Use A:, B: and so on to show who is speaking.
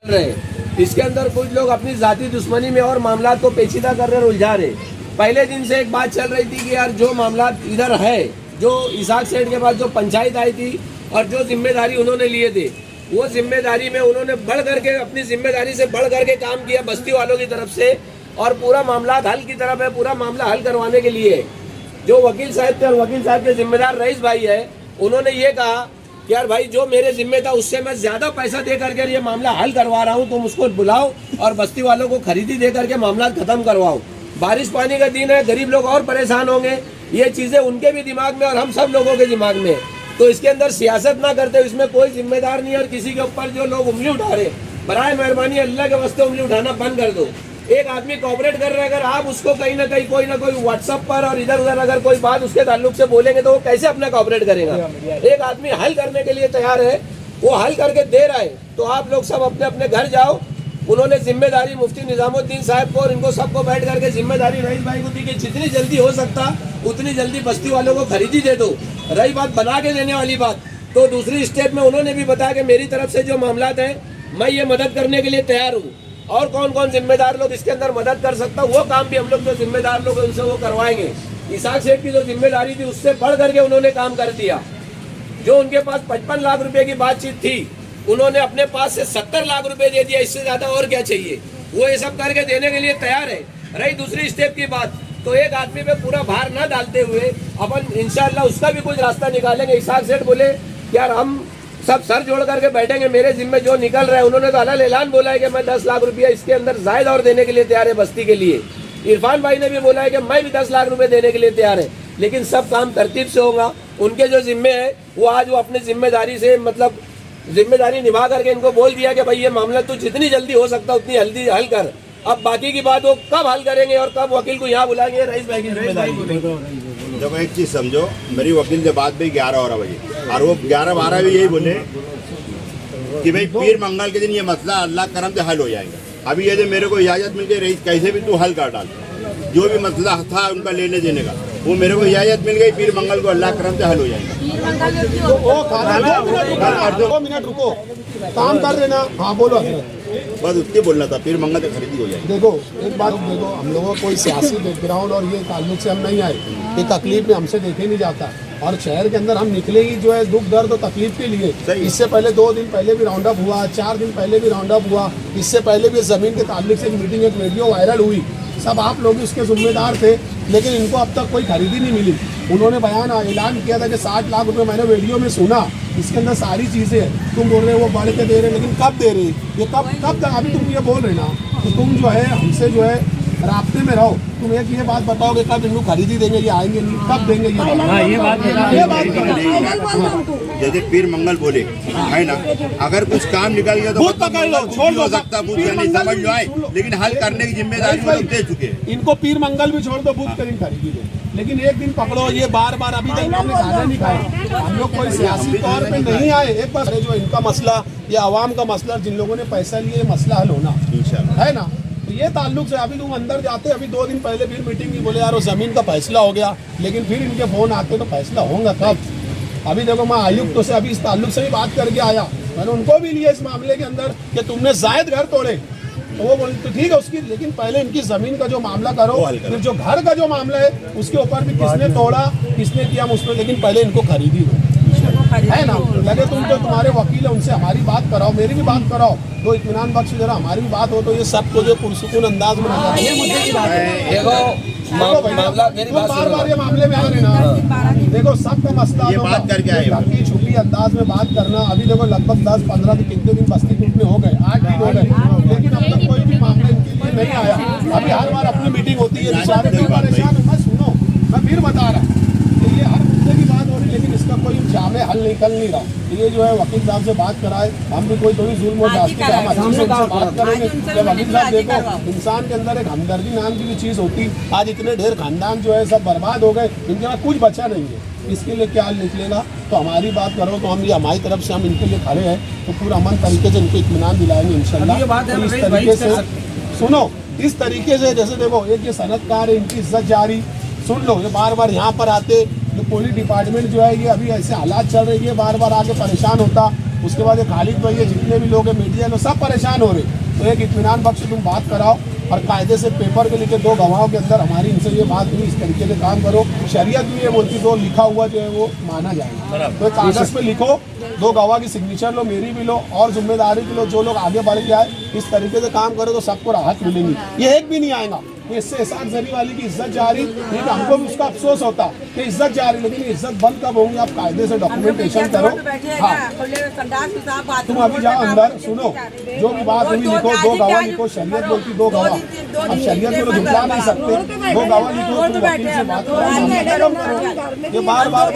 A: रहे। इसके अंदर कुछ लोग अपनी जाती दुश्मनी में और मामला को पेचीदा कर रहे, उलझा रहे। पहले दिन से एक बात चल रही थी कि यार जो मामला इधर है, जो इसाक सेठ के पास जो पंचायत आई थी और जो जिम्मेदारी उन्होंने लिए थे, वो जिम्मेदारी में उन्होंने बढ़ करके अपनी जिम्मेदारी से बढ़ करके काम किया बस्ती वालों की तरफ से, और पूरा मामला हल की तरफ है। पूरा मामला हल करवाने के लिए जो वकील साहब थे और वकील साहब के जिम्मेदार रईस भाई है, उन्होंने ये कहा कि यार भाई जो मेरे जिम्मे था उससे मैं ज्यादा पैसा दे करके ये मामला हल करवा रहा हूँ, तुम उसको बुलाओ और बस्ती वालों को खरीदी दे करके मामला खत्म करवाओ। बारिश पानी का दिन है, गरीब लोग और परेशान होंगे, ये चीजें उनके भी दिमाग में और हम सब लोगों के दिमाग में। तो इसके अंदर सियासत ना करते, इसमें कोई जिम्मेदार नहीं है। और किसी के ऊपर जो लोग उंगली उठा रहे, बराए मेहरबानी अल्लाह के वास्ते उंगली उठाना बंद कर दो। एक आदमी कॉपरेट कर रहा है, अगर आप उसको कहीं ना कोई व्हाट्सएप पर और इधर उधर अगर कोई बात उसके ताल्लुक से बोलेंगे तो वो कैसे अपना कॉपरेट करेगा। एक आदमी हल करने के लिए तैयार है, वो हल करके दे रहा है, तो आप लोग सब अपने अपने घर जाओ। उन्होंने जिम्मेदारी मुफ्ती निजामुद्दीन साहब को और इनको सबको बैठ करके जिम्मेदारी रईस भाई को दी कि जितनी जल्दी हो सकता उतनी जल्दी बस्ती वालों को खरीदी दे दो। रही बात बना के देने वाली बात, तो दूसरी स्टेप में उन्होंने भी बताया कि मेरी तरफ से जो मामलात है मैं ये मदद करने के लिए तैयार हूँ, और कौन कौन जिम्मेदार लोग इसके अंदर मदद कर सकता वो काम भी हम लोग जो जिम्मेदार लोग उनसे वो करवाएंगे। इसाक सेठ की जो जिम्मेदारी थी उससे बढ़ करके उन्होंने काम कर दिया। जो उनके पास 55 लाख रुपए की बातचीत थी, उन्होंने अपने पास से 70 लाख रुपए दे दिया। इससे ज्यादा और क्या चाहिए, वो ये सब करके देने के लिए तैयार है। रही दूसरी स्टेप की बात, तो एक आदमी पे पूरा भार न डालते हुए अपन इंशाल्लाह उसका भी कुछ रास्ता निकालेंगे। इसाक सेठ बोले यार हम सब सर जोड़ करके बैठेंगे, मेरे जिम्मे जो निकल रहा है। उन्होंने तो अलग ऐलान बोला है कि मैं 10 लाख रुपया इसके अंदर जायद और देने के लिए तैयार है बस्ती के लिए। इरफान भाई ने भी बोला है कि मैं भी 10 लाख रुपए देने के लिए तैयार है, लेकिन सब काम तरतीब से होगा। उनके जो जिम्मे है वो आज वो अपनी जिम्मेदारी से मतलब जिम्मेदारी निभा करके इनको बोल दिया कि भाई ये मामला तो जितनी जल्दी हो सकता उतनी जल्दी हल कर। अब बाकी की बात वो कब हल करेंगे और कब वकील को यहाँ बुलाएंगे, रईस भाई की जिम्मेदारी।
B: देखो एक चीज समझो, मेरी वकील से बात भी 11 बजे, और वो 11-12 भी यही बोले कि भाई पीर मंगल के दिन ये मसला अल्लाह करम से हल हो जाएगा। अभी यदि मेरे को इजाजत मिल गई रईस कैसे भी तू हल कर डाल, जो भी मसला था उनका लेने देने का, वो मेरे को इजाजत मिल गई, पीर मंगल को अल्लाह करम से हल हो जाएगा।
C: 2 मिनट रुको, काम कर देना। हाँ बोलो,
B: बस उसके बोलना था, पीर मंगल से खरीदी हो जाएगी।
C: देखो एक बात देखो, हम लोगों को कोई सियासी बैकग्राउंड और ये ताल्लुक से हम नहीं आए, ये तकलीफ में हमसे देखे नहीं जाता। और शहर के अंदर हम निकले ही जो है दुख दर्द और तकलीफ के लिए। इससे पहले 2 दिन पहले भी राउंड अप हुआ, 4 दिन पहले भी राउंड अप हुआ, इससे पहले भी जमीन के ताल्लुक से एक मीटिंग, एक वीडियो वायरल हुई। सब आप लोग उसके जिम्मेदार थे, लेकिन इनको अब तक कोई खरीदी नहीं मिली। उन्होंने बयान ऐलान किया था कि 60 लाख रुपए, मैंने वीडियो में सुना, इसके अंदर सारी चीज़ें तुम बोल रहे हो वो बढ़ के दे रहे, लेकिन कब दे रहे, ये कब तक अभी तुम ये बोल रहे ना, तो तुम जो है हमसे जो है रास्ते में रहो। तुम एक ये बात बताओ कि कब इनको खरीदी देंगे, ये आएंगे नहीं, कब देंगे ये बात
B: जैसे पीर मंगल बोले है ना, अगर कुछ काम निकल गया तो
C: बूथ पकड़ लो, छोड़ दो
B: सकता, बूथ नहीं समझ लो आए, लेकिन हल करने की जिम्मेदारी वो लोग दे चुके हैं।
C: इनको पीर मंगल भी छोड़ दो, बूथ करीब खरीदी दो, लेकिन एक दिन पकड़ो। ये बार बार अभी तक इन्होंने खाना नहीं खाया। हम लोग कोई सियासी तौर पे नहीं आए, एक बार जो इनका मसला, ये आवाम का मसला, जिन लोगों ने पैसा लिया, ये मसला हल होना है ना। तो ये ताल्लुक से अभी तुम अंदर जाते, अभी 2 दिन पहले फिर मीटिंग की, बोले यार वो जमीन का फैसला हो गया, लेकिन फिर इनके फोन आते तो फैसला होगा कब। अभी देखो मैं आयुक्त से अभी इस ताल्लुक से भी बात करके आया, मैंने उनको भी लिया इस मामले के अंदर कि तुमने जायद घर तोड़े, तो वो बोले तो ठीक है उसकी, लेकिन पहले इनकी जमीन का जो मामला करो, फिर जो घर का जो मामला है उसके ऊपर भी किसने तोड़ा, किसने किया उसमें, लेकिन पहले इनको खरीदी दो, है ना। लगे तुम जो तुम्हारे वकील है उनसे हमारी बात कराओ, मेरी भी बात कराओ, तो इत्मीनान बख्श जरा हमारी भी बात हो, तो ये सबको जो पुरसुकून अंदाज में बार बार ये मामले में आ रहे ना। देखो सबका मसला
B: बात करके आए,
C: छुपी अंदाज में बात करना। अभी देखो लगभग 10-15 दिन कितने दिन बस्ती टूटने हो गए, 8 दिन हो गए, लेकिन अब तक कोई भी मामला इनके लिए नहीं आया। अभी हर बार अपनी मीटिंग होती है, परेशान। मैं सुनो, मैं फिर बता रहा कि ये हर मुद्दे की बात हो रही, लेकिन इसका कोई जामे हल निकल नहीं रहा। ये जो है वकील साहब से बात कराए, हम भी कोई थोड़ी जुल्म और जास्ती का हम अच्छी से बात करेंगे। वकील साहब देखो, इंसान के अंदर एक हमदर्दी नाम की भी चीज़ होती। आज इतने ढेर खानदान जो है सब बर्बाद हो गए, इनके पास कुछ बचा नहीं है, इसके लिए क्या हल निकलेगा। तो हमारी बात करो तो हम ये हमारी तरफ से हम इनके लिए खड़े हैं, तो पूरा अमन तरीके से इनको इत्मीनान दिलाएंगे इंशाल्लाह। इस तरीके से सुनो, इस तरीके से जैसे देखो एक ये सनतकार है, इनकी इज्जत जारी, सुन लो, ये बार बार यहाँ पर आते, जो पुलिस डिपार्टमेंट जो है ये अभी ऐसे हालात चल रहे हैं, बार बार आके परेशान होता, उसके बाद ये खालिद भाई है, जितने भी लोग हैं, मीडिया लोग सब परेशान हो रहे। तो एक इत्मीनान बख्श तुम बात कराओ और कायदे से पेपर के लिखे 2 गवाहों के अंदर हमारी इनसे ये बात हुई, इस तरीके से काम करो। शरीयत भी ये बोलती, जो लिखा हुआ जो है वो माना जाएगा। तो कागज पे लिखो, 2 गवाह की सिग्नेचर लो, मेरी भी लो और जिम्मेदारी भी लो। जो लोग आगे बढ़ के आए इस तरीके से काम करो तो सबको राहत मिलेगी। ये एक भी नहीं आएगा, इससे इसाक जरी वाली की इज्जत जा रही, लेकिन हमको भी उसका अफसोस होता कि इज्जत जा रही, लेकिन इज्जत बंद कब होगी? आप कायदे से डॉक्यूमेंटेशन करो। हाँ, तुम अभी जाओ अंदर, सुनो, जो भी बात हुई लिखो, 2 गवाह लिखो। शरीयत बोलती 2 गवाह, अब शरीयत में तो झुकला नहीं सकते। 2 गवाह लिखो, तुम वकील से बात करो। ये बार बार